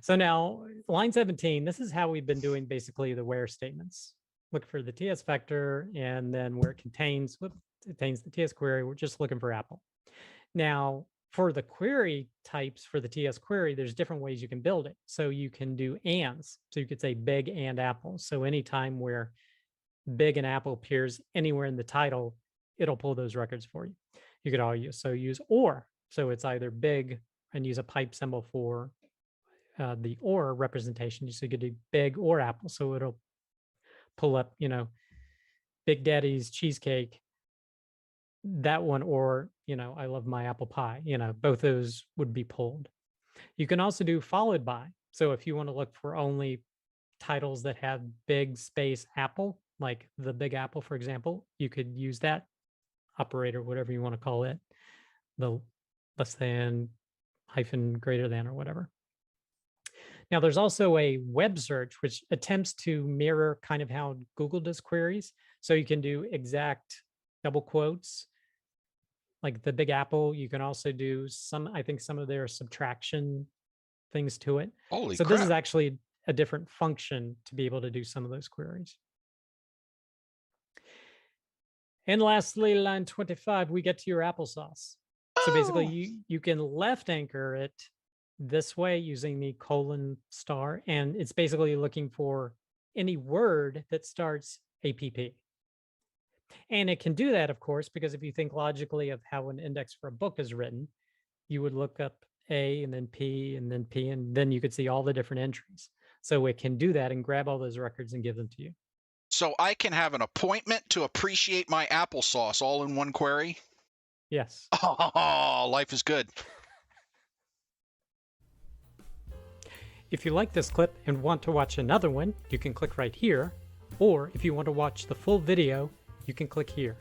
So now line 17, this is how we've been doing basically the where statements. Look for the TS vector, and then where it contains the TS query, we're just looking for Apple. Now, for the query types for the TS query, there's different ways you can build it. So you can do ands. So you could say big and Apple. So anytime where big and Apple appears anywhere in the title, it'll pull those records for you. You could also use or. So it's either big and use a pipe symbol for the or representation. So you could do big or Apple. So it'll pull up, Big Daddy's cheesecake, that one, or, I love my apple pie, both those would be pulled. You can also do followed by. So if you want to look for only titles that have big space Apple, like the Big Apple, for example, you could use that operator, whatever you want to call it, the less than, hyphen, greater than, or whatever. Now, there's also a web search, which attempts to mirror kind of how Google does queries. So you can do exact double quotes, like the Big Apple. You can also do I think some of their subtraction things to it. Holy so crap. This is actually a different function to be able to do some of those queries. And lastly, line 25, we get to your applesauce. So basically, you can left anchor it this way using the colon star, and it's basically looking for any word that starts APP. And it can do that, of course, because if you think logically of how an index for a book is written, you would look up A and then P and then P, and then you could see all the different entries. So it can do that and grab all those records and give them to you. So I can have an appointment to appreciate my applesauce all in one query? Yes. Oh, life is good. If you like this clip and want to watch another one, you can click right here. Or if you want to watch the full video, you can click here.